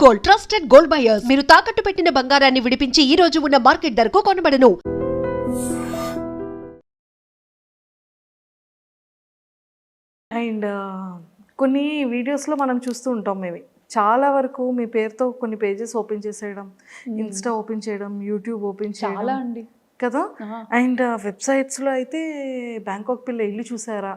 Gold, trusted gold buyers. మీరు తాకట్టు పెట్టిన బంగారాన్ని విడిపించి ఈ రోజు ఉన్న మార్కెట్ ధరకు కొనబడను. అండ్ కొన్ని వీడియోస్లో మనం చూస్తూ ఉంటాం మేము చాలా వరకు మీ పేరుతో కొన్ని పేజెస్ ఓపెన్ చేసేయడం, ఇన్స్టా ఓపెన్ చేయడం, యూట్యూబ్ ఓపెన్ చేయడం చాలా అండి కదా. అండ్ వెబ్సైట్స్లో అయితే బ్యాంకాక్ పిల్ల ఇల్లు చూసారా,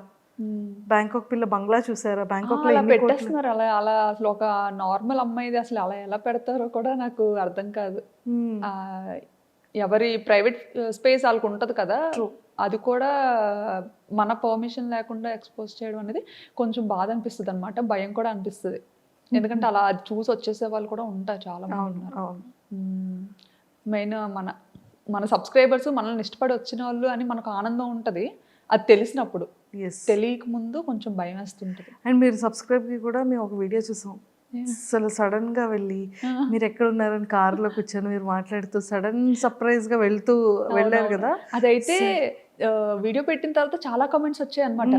బ్యాంకాక్ పిల్ల బంగ్లా చూసారా, బ్యాంకాక్లో అలా పెట్టేస్తున్నారు. అలా అలా అసలు ఒక నార్మల్ అమ్మాయిది అసలు అలా ఎలా పెడతారో కూడా నాకు అర్థం కాదు. ఎవరి ప్రైవేట్ స్పేస్ వాళ్ళకు ఉంటుంది కదా, అది కూడా మన పర్మిషన్ లేకుండా ఎక్స్పోజ్ చేయడం అనేది కొంచెం బాధ అనిపిస్తుంది అనమాట. భయం కూడా అనిపిస్తుంది. ఎందుకంటే అలా అది చూసి వచ్చేసే వాళ్ళు కూడా ఉంటారు చాలా మంది ఉన్నారు. మెయిన్ మన సబ్స్క్రైబర్స్ మనల్ని ఇష్టపడి వచ్చిన వాళ్ళు అని మనకు ఆనందం ఉంటుంది అది తెలిసినప్పుడు. తెలియక ముందు కొంచెం భయం వేస్తుంటుంది. అండ్ మీరు సబ్స్క్రైబ్కి కూడా మేము ఒక వీడియో చూసాం. అసలు సడన్ గా వెళ్ళి మీరు ఎక్కడ ఉన్నారని కారులో కూర్చొని మీరు మాట్లాడుతూ సడన్ సర్ప్రైజ్ గా వెళ్ళారు కదా. అదైతే వీడియో పెట్టిన తర్వాత చాలా కమెంట్స్ వచ్చాయి అనమాట.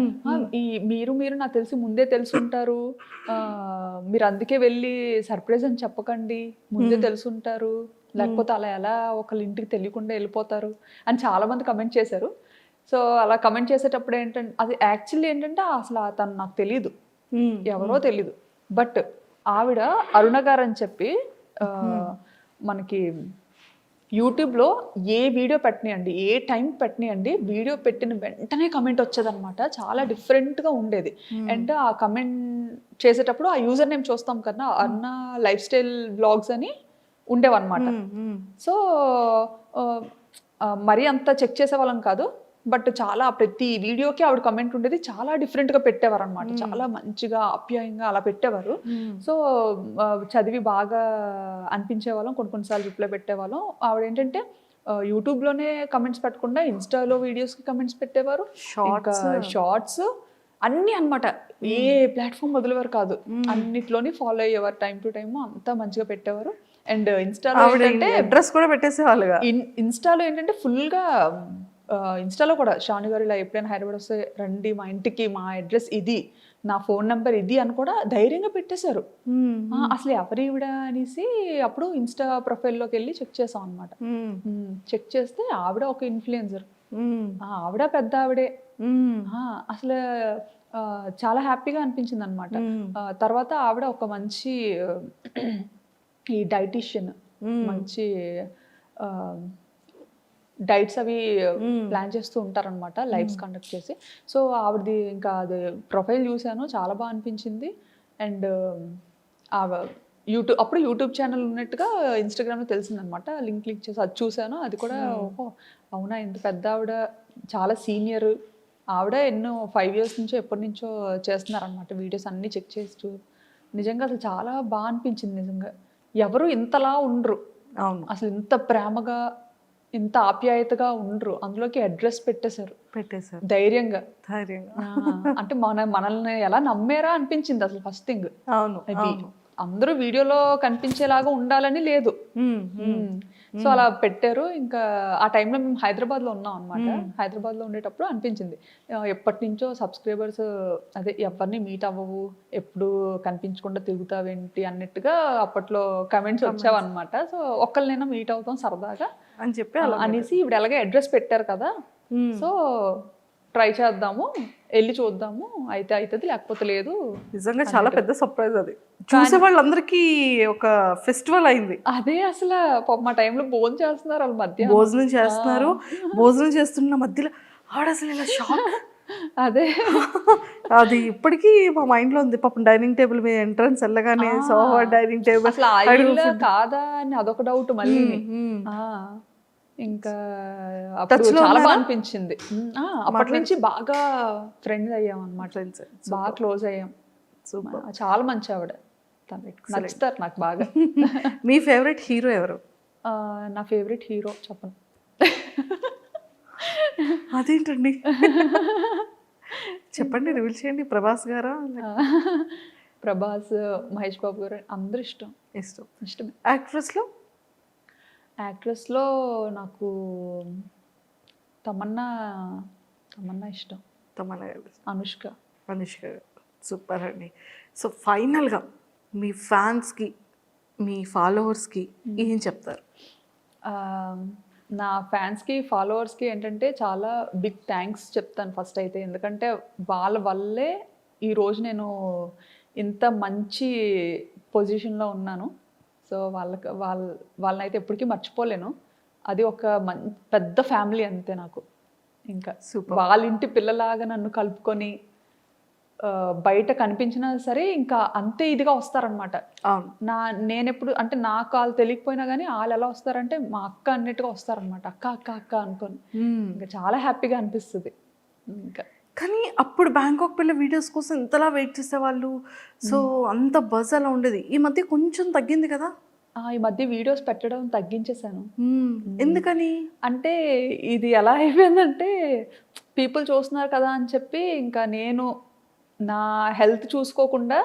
మీరు నాకు తెలిసి ముందే తెలుసుంటారు, మీరు అందుకే వెళ్ళి సర్ప్రైజ్ అని చెప్పకండి, ముందే తెలుసుంటారు, లేకపోతే అలా ఎలా ఒకళ్ళ ఇంటికి తెలియకుండా వెళ్ళిపోతారు అని చాలా మంది కమెంట్ చేశారు. సో అలా కమెంట్ చేసేటప్పుడు ఏంటంటే అది యాక్చువల్లీ ఏంటంటే అసలు తను నాకు తెలీదు, ఎవరో తెలీదు. బట్ ఆవిడ అరుణ గారు అని చెప్పి మనకి యూట్యూబ్లో ఏ వీడియో పెట్టనియండి, ఏ టైం పెట్టనియండి, వీడియో పెట్టిన వెంటనే కమెంట్ వచ్చేదన్నమాట. చాలా డిఫరెంట్గా ఉండేది. అండ్ ఆ కమెంట్ చేసేటప్పుడు ఆ యూజర్ నేమ్ చూస్తాం కదా, అరుణ లైఫ్ స్టైల్ బ్లాగ్స్ అని ఉండేవన్నమాట. సో మరీ అంత చెక్ చేసేవాళ్ళం కాదు, బట్ చాలా ప్రతి వీడియోకి ఆవిడ కమెంట్ ఉండేది. చాలా డిఫరెంట్గా పెట్టేవారు అనమాట, చాలా మంచిగా ఆప్యాయంగా అలా పెట్టేవారు. సో చదివి బాగా అనిపించే వాళ్ళం, కొన్నిసార్లు రిప్లై పెట్టేవాళ్ళం. ఆవిడ ఏంటంటే యూట్యూబ్లోనే కమెంట్స్ పెట్టకుండా ఇన్స్టాలో వీడియోస్కి కమెంట్స్ పెట్టేవారు, షార్ట్స్ అన్నీ అనమాట. ఏ ప్లాట్ఫామ్ వదిలేవారు కాదు, అన్నిట్లోని ఫాలో అయ్యేవారు. టైం టు టైమ్ అంతా మంచిగా పెట్టేవారు. అండ్ ఇన్స్టాలో ఏంటంటే అడ్రస్ కూడా పెట్టేసేవాళ్ళుగా. ఇన్స్టాలో ఏంటంటే ఫుల్గా ఇన్స్టాలో కూడా షాను గారు ఇలా ఎప్పుడైనా హైదరాబాద్ వస్తే రండి మా ఇంటికి, మా అడ్రస్ ఇది, నా ఫోన్ నెంబర్ ఇది అని కూడా ధైర్యంగా పెట్టేశారు. అసలు ఎవరు ఈవిడ అనేసి అప్పుడు ఇన్స్టా ప్రొఫైల్లోకి వెళ్ళి చెక్ చేసాం అనమాట. చెక్ చేస్తే ఆవిడ ఒక ఇన్ఫ్లుయెన్సర్, ఆవిడ పెద్ద ఆవిడే. అసలు చాలా హ్యాపీగా అనిపించింది అనమాట. తర్వాత ఆవిడ ఒక మంచి ఈ డైటీషియన్, మంచి డైట్స్ అవి ప్లాన్ చేస్తూ ఉంటారనమాట, లైవ్స్ కండక్ట్ చేసి. సో ఆవిడది ఇంకా అది ప్రొఫైల్ చూశాను, చాలా బాగా అనిపించింది. అండ్ అప్పుడు యూట్యూబ్ ఛానల్ ఉన్నట్టుగా ఇన్స్టాగ్రామ్లో తెలిసిందనమాట. లింక్ క్లిక్ చేసి అది చూశాను. అది కూడా ఓహో అవునా, ఇంత పెద్ద ఆవిడ, చాలా సీనియర్ ఆవిడ, ఎన్నో 5 years నుంచో ఎప్పటి నుంచో చేస్తున్నారనమాట వీడియోస్ అన్నీ చెక్ చేస్తూ. నిజంగా అసలు చాలా బాగా అనిపించింది. నిజంగా ఎవరు ఇంతలా ఉండరు, అసలు ఇంత ప్రేమగా ఇంత ఆప్యాయతగా ఉండరు. అందులోకి అడ్రస్ పెట్టేశారు ధైర్యంగా. అంటే మనల్ని ఎలా నమ్మారా అనిపించింది అసలు ఫస్ట్ థింగ్. అది అందరూ వీడియోలో కనిపించేలాగా ఉండాలని లేదు. సో అలా పెట్టారు. ఇంకా ఆ టైంలో మేము హైదరాబాద్లో ఉన్నాం అనమాట. హైదరాబాద్లో ఉండేటప్పుడు అనిపించింది ఎప్పటి నుంచో సబ్స్క్రైబర్స్ అదే ఎవరిని మీట్ అవ్వవు, ఎప్పుడు కనిపించకుండా తిరుగుతావేంటి అన్నట్టుగా అప్పట్లో కమెంట్స్ వచ్చావన్నమాట. సో ఒక్కరినైనా మీట్ అవుతాం సరదాగా అని చెప్పి అనేసి ఇప్పుడు ఎలాగే అడ్రస్ పెట్టారు కదా, సో ట్రై చేద్దాము, వెళ్ళి చూద్దాము, అయితే అవుతుంది లేకపోతే లేదు. నిజంగా చాలా పెద్ద సర్ప్రైజ్ అది, చూసే వాళ్ళందరికీ ఒక ఫెస్టివల్ అయింది. అదే అసలు మా టైంలో భోజనం చేస్తున్నారు, వాళ్ళ మధ్య భోజనం చేస్తున్నారు. భోజనం చేస్తున్న మధ్యలో ఆవిడ అసలు ఇలా షాక్. అదే అది ఇప్పటికీ మా మైండ్ లో ఉంది. పాపం డైనింగ్ టేబుల్ మీద ఎంట్రన్స్ వెళ్ళగానే సోఫా, డైనింగ్ టేబుల్ అసలు కాదా అని అదొక డౌట్ మళ్ళీ. ఇంకా అప్పుడు చాలా బాగా అనిపించింది. అప్పటి నుంచి బాగా ఫ్రెండ్స్ అయ్యాం అనమాట, బాగా క్లోజ్ అయ్యాం. చాలా మంచి ఆవిడ, నచ్చుతారు నాకు బాగా. మీ ఫేవరెట్ హీరో ఎవరు? నా ఫేవరెట్ హీరో చెప్పను. అదేంటండి, చెప్పండి, రివీల్ చేయండి. ప్రభాస్ గారా? ప్రభాస్, మహేష్ బాబు గారు అందరూ ఇష్టమే. యాక్ట్రెస్లో నాకు తమన్నా ఇష్టం. అనుష్క. సూపర్ అండి. సో ఫైనల్గా మీ ఫ్యాన్స్కి మీ ఫాలోవర్స్కి ఏం చెప్తారు? ఆ, నా ఫ్యాన్స్కి ఫాలోవర్స్కి ఏంటంటే చాలా బిగ్ థ్యాంక్స్ చెప్తాను ఫస్ట్ అయితే. ఎందుకంటే వాళ్ళ వల్లే ఈరోజు నేను ఇంత మంచి పొజిషన్లో ఉన్నాను. సో వాళ్ళనైతే ఎప్పటికీ మర్చిపోలేను. అది ఒక పెద్ద ఫ్యామిలీ అంతే నాకు. ఇంకా వాళ్ళ ఇంటి పిల్లలాగా నన్ను కలుపుకొని బయట కనిపించినా సరే ఇంకా అంతే ఇదిగా వస్తారనమాట. నేనెప్పుడు అంటే నాకు వాళ్ళు తెలియకపోయినా కానీ వాళ్ళు ఎలా వస్తారంటే మా అక్క అన్నట్టుగా వస్తారనమాట. అక్క అక్క అక్క అనుకొని ఇంకా చాలా హ్యాపీగా అనిపిస్తుంది. ఇంకా కానీ అప్పుడు బ్యాంకాక్ పిల్ల వీడియోస్ కోసం ఇంతలా వెయిట్ చేసేవాళ్ళు. సో అంత బజ్ అలా ఉండేది. ఈ మధ్య కొంచెం తగ్గింది కదా? ఈ మధ్య వీడియోస్ పెట్టడం తగ్గించేశాను. ఎందుకని అంటే ఇది ఎలా అయిపోయిందంటే పీపుల్ చూస్తున్నారు కదా అని చెప్పి ఇంకా నేను నా హెల్త్ చూసుకోకుండా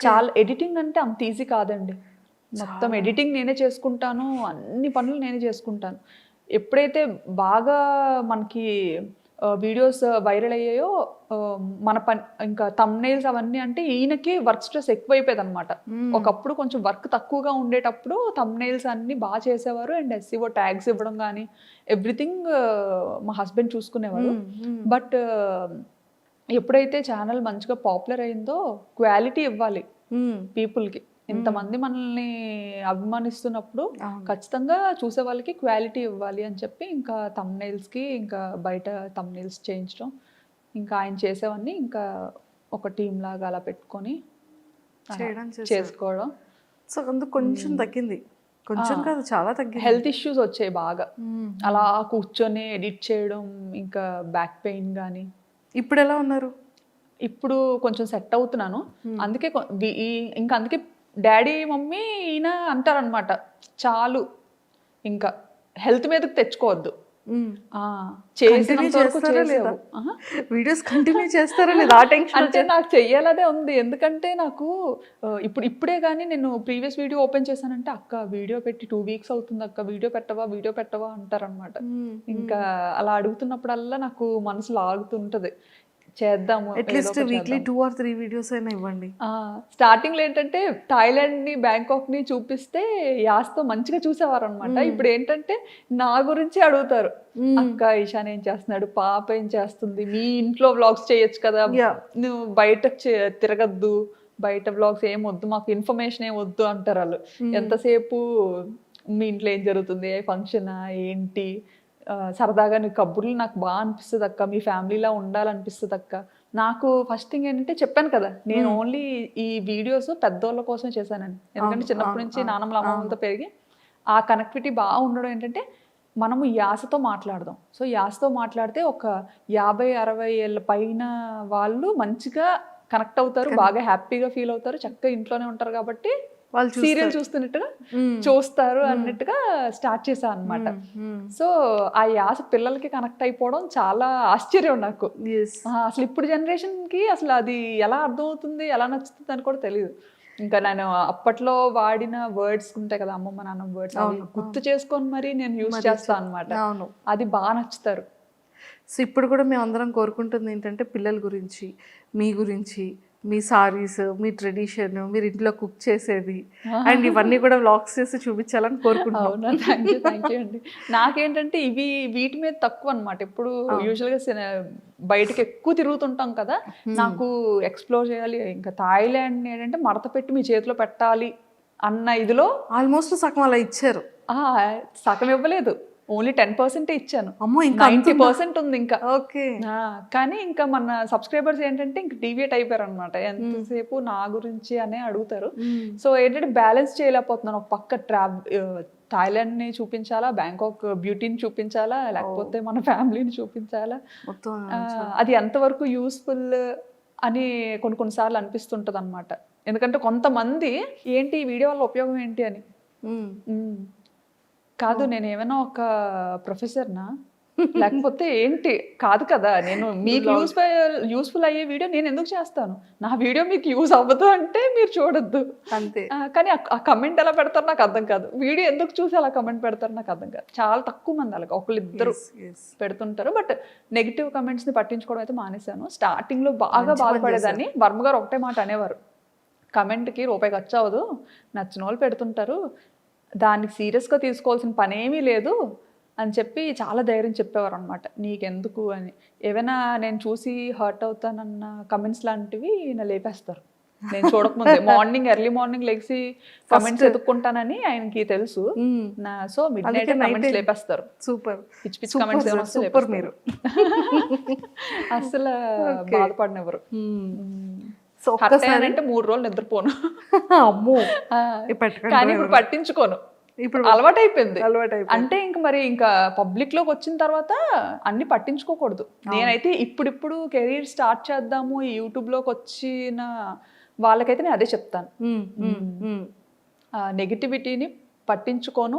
చాలా ఎడిటింగ్ అంటే అంత ఈజీ కాదండి. మొత్తం ఎడిటింగ్ నేనే చేసుకుంటాను, అన్ని పనులు నేనే చేసుకుంటాను. ఎప్పుడైతే బాగా మనకి వీడియోస్ వైరల్ అయ్యాయో మన పని ఇంకా థంబ్నెయిల్స్ అవన్నీ అంటే ఈయనకి వర్క్ స్ట్రెస్ ఎక్కువైపోయేది అనమాట. ఒకప్పుడు కొంచెం వర్క్ తక్కువగా ఉండేటప్పుడు థంబ్నెయిల్స్ అన్ని బాగా చేసేవారు అండ్ SEO ట్యాగ్స్ ఇవ్వడం కానీ ఎవ్రీథింగ్ మా హస్బెండ్ చూసుకునేవారు. బట్ ఎప్పుడైతే ఛానల్ మంచిగా పాపులర్ అయిందో క్వాలిటీ ఇవ్వాలి పీపుల్కి. ఇంతమంది మనల్ని అభిమానిస్తున్నప్పుడు ఖచ్చితంగా చూసే వాళ్ళకి క్వాలిటీ ఇవ్వాలి అని చెప్పి ఇంకా థంబ్నెయిల్స్కి ఇంకా బయట థంబ్నెయిల్స్ చేయించడం, ఇంకా ఆయన చేసేవన్నీ ఇంకా ఒక టీం లాగా అలా పెట్టుకొని చేసుకోవడం. సో అందుకు కొంచెం తగ్గింది, కొంచెం కాదు చాలా తగ్గింది. హెల్త్ ఇష్యూస్ వచ్చాయి బాగా, అలా కూర్చొని ఎడిట్ చేయడం, ఇంకా బ్యాక్ పెయిన్ కానీ. ఇప్పుడు ఎలా ఉన్నారు? ఇప్పుడు కొంచెం సెట్ అవుతున్నాను. అందుకే ఇంకా అందుకే డాడీ మమ్మీ ఈయన అంటారనమాట, చాలు ఇంకా హెల్త్ మీదకి తెచ్చుకోవద్దు, వీడియోస్ కంటిన్యూ చేస్తారా లేదా అంటే నాకు చెయ్యాలదే ఉంది. ఎందుకంటే నాకు ఇప్పుడే కానీ నేను ప్రీవియస్ వీడియో ఓపెన్ చేశానంటే అక్క వీడియో పెట్టి 2 weeks అవుతుంది అక్క, వీడియో పెట్టవా అంటారనమాట. ఇంకా అలా అడుగుతున్నప్పుడల్లా నాకు మనసు లాగుతుంటది, చేద్దాము అట్లీస్ట్ వీక్లీ 2 or 3 వీడియోస్ అయినా ఇవ్వండి. స్టార్టింగ్ లో ఏంటంటే థాయిలాండ్ ని బ్యాంకాక్ ని చూపిస్తే యాస్తో మంచిగా చూసేవారు అనమాట. ఇప్పుడు ఏంటంటే నా గురించి అడుగుతారు, అక్క ఈశాన్ ఏం చేస్తున్నాడు, పాప ఏం చేస్తుంది, మీ ఇంట్లో వ్లాగ్స్ చేయొచ్చు కదా, నువ్వు బయట తిరగద్దు, బయట వ్లాగ్స్ ఏం వద్దు, మాకు ఇన్ఫర్మేషన్ ఏం వద్దు అంటారు వాళ్ళు. ఎంతసేపు మీ ఇంట్లో ఏం జరుగుతుంది, ఏ ఫంక్షనా ఏంటి, సరదాగా నీ కబుర్లు నాకు బాగా అనిపిస్తుంది అక్క, మీ ఫ్యామిలీలా ఉండాలనిపిస్తుంది అక్క. నాకు ఫస్ట్ థింగ్ ఏంటంటే చెప్పాను కదా, నేను ఓన్లీ ఈ వీడియోస్ పెద్దోళ్ళ కోసం చేశానని. ఎందుకంటే చిన్నప్పటి నుంచి నాన్నమ్మల అమ్మమ్మలతో పెరిగి ఆ కనెక్టివిటీ బాగా ఉండడం ఏంటంటే మనము యాసతో మాట్లాడదాం. సో యాసతో మాట్లాడితే ఒక 50-60 ఏళ్ళ పైన వాళ్ళు మంచిగా కనెక్ట్ అవుతారు, బాగా హ్యాపీగా ఫీల్ అవుతారు, చక్కగా ఇంట్లోనే ఉంటారు కాబట్టి వాళ్ళు సీరియల్ చూస్తున్నట్టుగా చూస్తారు అన్నట్టుగా స్టార్ట్ చేశాను అనమాట. సో ఆ యాస పిల్లలకి కనెక్ట్ అయిపోవడం చాలా ఆశ్చర్యం నాకు. అసలు ఇప్పుడు జనరేషన్కి అసలు అది ఎలా అర్థమవుతుంది, ఎలా నచ్చుతుంది అని కూడా తెలియదు. ఇంకా నేను అప్పట్లో వాడిన వర్డ్స్ ఉంటాయి కదా, అమ్మమ్మ నాన్న వర్డ్స్, అవి గుర్తు చేసుకొని మరి నేను యూజ్ చేస్తాను అనమాట. అది బాగా నచ్చుతారు. సో ఇప్పుడు కూడా మేము అందరం కోరుకుంటుంది ఏంటంటే పిల్లల గురించి, మీ గురించి, మీ సారీస్, మీ ట్రెడిషన్, మీరు ఇంట్లో కుక్ చేసేది అండ్ ఇవన్నీ కూడా వ్లాగ్స్ చేసి చూపించాలని కోరుకుంటున్నాను. థ్యాంక్ యూ అండి. నాకేంటంటే వీటి మీద తక్కువ అనమాట. ఇప్పుడు యూజువల్గా బయటకు ఎక్కువ తిరుగుతుంటాం కదా, నాకు ఎక్స్ప్లోర్ చేయాలి. ఇంకా థాయిలాండ్ ఏంటంటే మడత పెట్టి మీ చేతిలో పెట్టాలి అన్న ఇదిలో ఆల్మోస్ట్ సగం అలా ఇచ్చారు. సగం ఇవ్వలేదు, ఓన్లీ 10% ఇచ్చాను. 90% ఉంది ఇంకా. ఓకే. కానీ ఇంకా మన సబ్స్క్రైబర్స్ ఏంటంటే ఇంకా డీవియేట్ అయిపోయారు అనమాట. ఎంతసేపు నా గురించి అనే అడుగుతారు. సో ఏంటంటే బ్యాలెన్స్ చేయలేకపోతున్నాను. ఒక పక్క థాయిలాండ్ని చూపించాలా, బ్యాంకాక్ బ్యూటీని చూపించాలా, లేకపోతే మన ఫ్యామిలీని చూపించాలా, అది ఎంతవరకు యూస్ఫుల్ అని కొన్నిసార్లు అనిపిస్తుంటుంది అనమాట. ఎందుకంటే కొంతమంది ఏంటి ఈ వీడియో వల్ల ఉపయోగం ఏంటి అని, కాదు నేను ఏమైనా ఒక ప్రొఫెసర్నా లేకపోతే ఏంటి, కాదు కదా, నేను మీకు యూస్ఫుల్ అయ్యే వీడియో నేను ఎందుకు చేస్తాను, నా వీడియో మీకు యూజ్ అవ్వదు అంటే మీరు చూడొద్దు అంతే. కానీ ఆ కమెంట్ ఎలా పెడతారు నాకు అర్థం కాదు, వీడియో ఎందుకు చూసి అలా కమెంట్ పెడతారు నాకు అర్థం కాదు. చాలా తక్కువ మంది అలాగ ఒకళ్ళిద్దరు పెడుతుంటారు. బట్ నెగిటివ్ కమెంట్స్ని పట్టించుకోవడం అయితే మానేశాను. స్టార్టింగ్లో బాగా బాధపడేదాన్ని. వర్మ గారు ఒకటే మాట అనేవారు, కమెంట్కి రూపాయి ఖర్చు అవ్వదు, నచ్చిన వాళ్ళు పెడుతుంటారు, దానికి సీరియస్గా తీసుకోవాల్సిన పనేమీ లేదు అని చెప్పి చాలా ధైర్యం చెప్పేవారు అనమాట. నీకెందుకు అని ఏమైనా నేను చూసి హర్ట్ అవుతానన్న కమెంట్స్ లాంటివి నా లేపేస్తారు. నేను చూడకముందే ఎర్లీ మార్నింగ్ లెగ్సి కమెంట్స్ ఎత్తుక్కుంటానని ఆయనకి తెలుసు. సో మిడ్ నైట్ కమెంట్స్ లేపేస్తారు. సూపర్ పిచ్చి పిచ్చి కమెంట్స్ సూపర్ మీరు అసలు బాధపడినెవరు. సో అంటే 3 రోజులు నిద్రపోను. అమ్మో కానీ ఇప్పుడు పట్టించుకోను, ఇప్పుడు అలవాటైపోయింది. అంటే ఇంకా పబ్లిక్ లోకి వచ్చిన తర్వాత అన్ని పట్టించుకోకూడదు. నేనైతే ఇప్పుడు కెరీర్ స్టార్ట్ చేద్దాము ఈ యూట్యూబ్ లోకి వచ్చిన వాళ్ళకైతే నేను అదే చెప్తాను. నెగిటివిటీని పట్టించుకోను,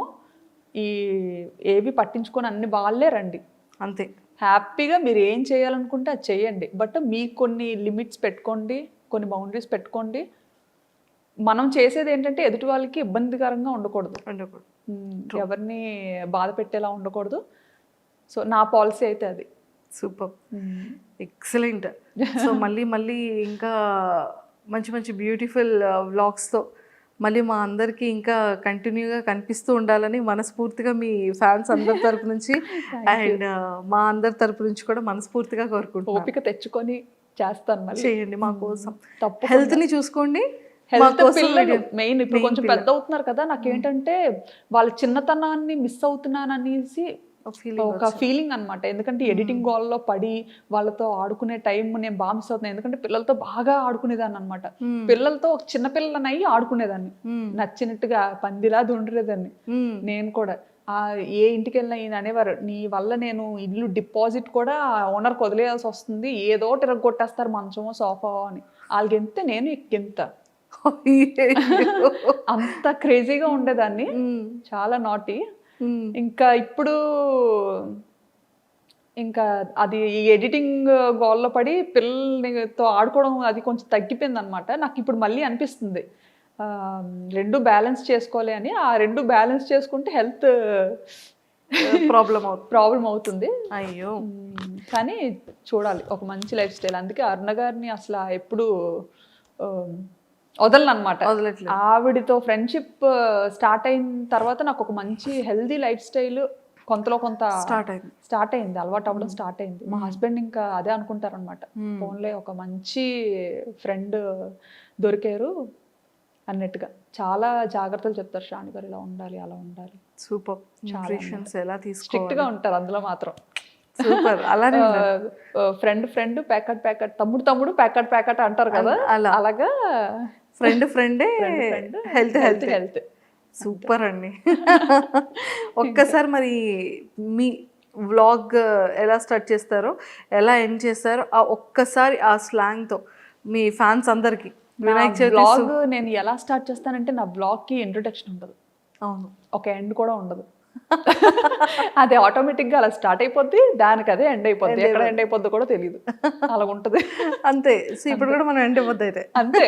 ఏవి పట్టించుకోను, అన్ని వాళ్ళే రండి అంతే. హ్యాపీగా మీరు ఏం చేయాలనుకుంటే అది చేయండి. బట్ మీకు కొన్ని లిమిట్స్ పెట్టుకోండి, కొన్ని బౌండరీస్ పెట్టుకోండి. మనం చేసేది ఏంటంటే ఎదుటి వాళ్ళకి ఇబ్బందికరంగా ఉండకూడదు, ఎవరిని బాధ పెట్టేలా ఉండకూడదు. సో నా పాలసీ అయితే అది. Super, excellent. సో మళ్ళీ ఇంకా మంచి మంచి బ్యూటిఫుల్ వ్లాగ్స్తో మళ్ళీ మా అందరికీ ఇంకా కంటిన్యూగా కనిపిస్తూ ఉండాలని మనస్ఫూర్తిగా మీ ఫ్యాన్స్ అందరి తరపు నుంచి అండ్ మా అందరి తరపు నుంచి కూడా మనస్ఫూర్తిగా కోరుకుంటున్నాను. ఓపిక తెచ్చుకొని చేస్తాను, మళ్ళీ చేయండి మా కోసం. హెల్త్ని చూసుకోండి. పిల్లలు మెయిన్ ఇప్పుడు కొంచెం పెద్ద అవుతున్నారు కదా, నాకేంటంటే వాళ్ళ చిన్నతనాన్ని మిస్ అవుతున్నాను అనేసి ఒక ఫీలింగ్ అనమాట. ఎందుకంటే ఎడిటింగ్ గోల్లో పడి వాళ్ళతో ఆడుకునే టైం నేను బాగా మిస్ అవుతున్నాను. ఎందుకంటే పిల్లలతో బాగా ఆడుకునేదాన్ని అనమాట. పిల్లలతో ఒక చిన్న పిల్లలని అయ్యి ఆడుకునేదాన్ని, నచ్చినట్టుగా పందిలా దుండేదాన్ని. నేను కూడా ఏ ఇంటికి వెళ్ళినా ఈయన అనేవారు, నీ వల్ల నేను ఇల్లు డిపాజిట్ కూడా ఓనర్కి వదిలేయాల్సి వస్తుంది, ఏదో తిరగొట్టేస్తారు మంచమో సోఫావో అని. వాళ్ళకి ఎంత నేను ఎంత అంత క్రేజీగా ఉండేదాన్ని, చాలా నాటి. ఇంకా ఇప్పుడు ఇంకా అది ఎడిటింగ్ గోల్లో పడి పిల్లలతో ఆడుకోవడం అది కొంచెం తగ్గిపోయింది అనమాట. నాకు ఇప్పుడు మళ్ళీ అనిపిస్తుంది రెండు బ్యాలెన్స్ చేసుకోవాలి అని. ఆ రెండు బ్యాలెన్స్ చేసుకుంటే హెల్త్ ప్రాబ్లం అవుతుంది. అయ్యో, కానీ చూడాలి ఒక మంచి లైఫ్ స్టైల్. అందుకే అరుణ గారిని అసలు ఎప్పుడు వదలనమాట. ఆవిడతో ఫ్రెండ్షిప్ స్టార్ట్ అయిన తర్వాత నాకు ఒక మంచి హెల్దీ లైఫ్ స్టైల్ కొంతలో కొంత స్టార్ట్ అయింది, అలవాటు అవ్వడం స్టార్ట్ అయింది. మా హస్బెండ్ ఇంకా అదే అనుకుంటారనమాట, ఫోన్లే ఒక మంచి ఫ్రెండ్ దొరికారు అన్నట్టుగా. చాలా జాగ్రత్తలు చెప్తారు శ్రావణి గారు, ఇలా ఉండాలి అలా ఉండాలి. సూపర్, ఎలా స్ట్రిక్ట్ గా ఉంటారు అందులో మాత్రం. సూపర్. అలానే ఫ్రెండ్ ప్యాకెట్, తమ్ముడు ప్యాకెట్ అంటారు కదా, అలాగా ఫ్రెండే హెల్త్. సూపర్ అండి. ఒక్కసారి మరి మీ వ్లాగ్ ఎలా స్టార్ట్ చేస్తారో, ఎలా ఎండ్ చేస్తారో ఆ ఒక్కసారి ఆ స్లాంగ్తో మీ ఫ్యాన్స్ అందరికి. వినాయక చవితి వ్లాగ్ నేను ఎలా స్టార్ట్ చేస్తానంటే, నా వ్లాగ్కి ఇంట్రొడక్షన్ ఉండదు, అవును, ఒక ఎండ్ కూడా ఉండదు. అది ఆటోమేటిక్గా అలా స్టార్ట్ అయిపోద్ది, దానికి అదే ఎండ్ అయిపోద్ది. ఎక్కడ ఎండ్ అయిపోద్ది కూడా తెలియదు, అలా ఉంటుంది అంతే. సో ఇప్పుడు కూడా మనం ఎండ్ అయిపోద్ది అయితే అంతే.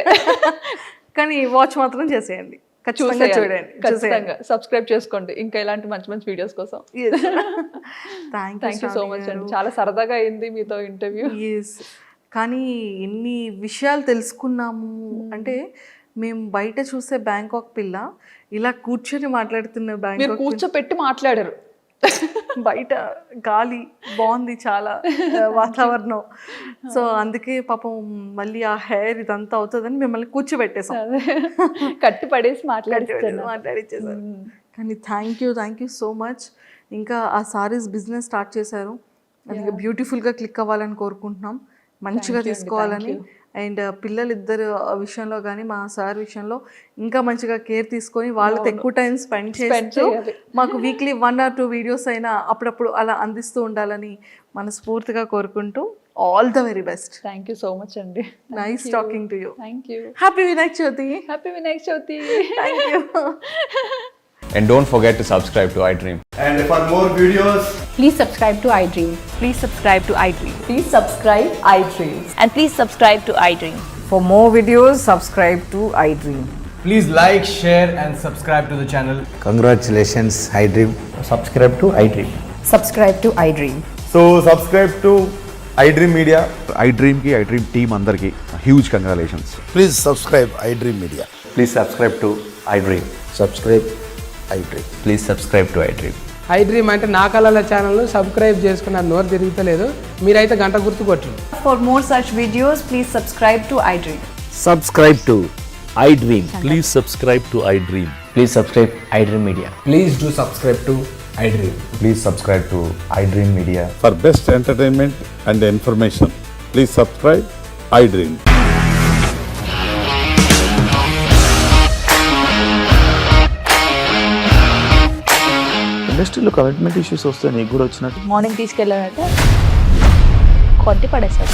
కానీ వాచ్ మాత్రం చేసేయండి, ఖచ్చితంగా సబ్స్క్రైబ్ చేసుకోండి ఇంకా ఇలాంటి మంచి మంచి వీడియోస్ కోసం. థ్యాంక్ యూ సో మచ్ అండి, చాలా సరదాగా అయింది మీతో ఇంటర్వ్యూ. కానీ ఎన్ని విషయాలు తెలుసుకున్నాము అంటే, మేము బయట చూసే బ్యాంకాక్ పిల్ల ఇలా కూర్చొని మాట్లాడుతున్న బ్యాంకాక్ కూర్చోపెట్టి మాట్లాడారు. బయట గాలి బాగుంది, చాలా వాతావరణం. సో అందుకే పాపం మళ్ళీ ఆ హెయిర్ ఇదంతా అవుతుందని మిమ్మల్ని కూర్చోబెట్టేసాం, కట్టి పడేసి మాట్లాడిచ్చేసారు. కానీ థ్యాంక్ యూ సో మచ్. ఇంకా ఆ సారీస్ బిజినెస్ స్టార్ట్ చేశారు, అది ఇంకా బ్యూటిఫుల్గా క్లిక్ అవ్వాలని కోరుకుంటున్నాం, మంచిగా తీసుకోవాలని. అండ్ పిల్లలిద్దరు విషయంలో కానీ మా సార్ విషయంలో ఇంకా మంచిగా కేర్ తీసుకొని వాళ్ళతో ఎక్కువ టైం స్పెండ్ చేస్తూ మాకు వీక్లీ 1 or 2 వీడియోస్ అయినా అప్పుడప్పుడు అలా అందిస్తూ ఉండాలని మనస్ఫూర్తిగా కోరుకుంటూ all the very best. Thank you so much అండి. Nice talking to you. Thank you. Happy Vinayaka Chavithi. Happy Vinayaka Chavithi. Thank you. And don't forget to subscribe to iDream. And for more videos, please subscribe to iDream. Please subscribe to iDream. Please subscribe iDream. And please subscribe to iDream. For more videos, subscribe to iDream. please like, share and subscribe to the channel. Congratulations, iDream. Subscribe to iDream. Subscribe to iDream. So subscribe to iDream Media. IDream team అందరికి huge congratulations. Please subscribe iDream Media. Please subscribe to iDream. Subscribe iDream. Please subscribe to iDream. iDream అంటే నా కళల channel subscribe చేసుకున్న నోరు తిరుగుతలేదు, మీరైతే గంట గుర్తు కొట్టండి. For more such videos, please subscribe to iDream. Subscribe to iDream. Please subscribe to iDream. Please subscribe iDream Media. Please do subscribe to iDream. Please subscribe to iDream Media. For best entertainment and information, please subscribe iDream. ఇండస్ట్రీలో commitment issues వస్తే నీకు కూడా వచ్చినట్టు. Morning తీసుకెళ్ళాడంటే కొట్టి పడేశాడు.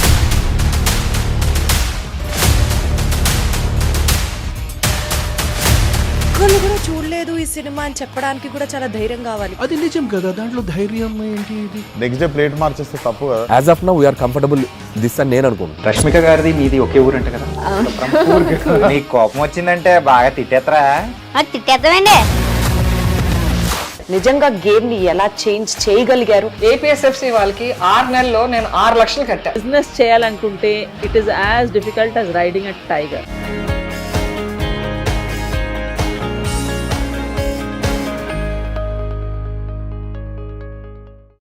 ఒక్కళ్ళు కూడా చూడలేదు ఈ సినిమా అని చెప్పడానికి కూడా చాలా ధైర్యం కావాలి. అది నిజం కదా, దాంట్లో ధైర్యం ఏంటి? ఇది నెక్స్ట్ డే ప్లేట్ మార్చేస్తే తప్పు కదా. As of now we are comfortable this అని నేను అనుకుంటున్నాను. రష్మిక గారిది మీది ఒకే ఊరంట కదా? నీకు కోపం వచ్చిందంటే బాగా తిట్టేత్తరా? తిట్టేద్దామండి. నిజంగా గేమ్ ని ఎలా చేంజ్ చేయగలిగారు? ఏపీఎస్ఎఫ్సి వాళ్ళకి 6 నెలల్లో నేను 6 లక్షలు కట్టా. బిజినెస్ చేయాలనుకుంటే it is as difficult as riding a tiger.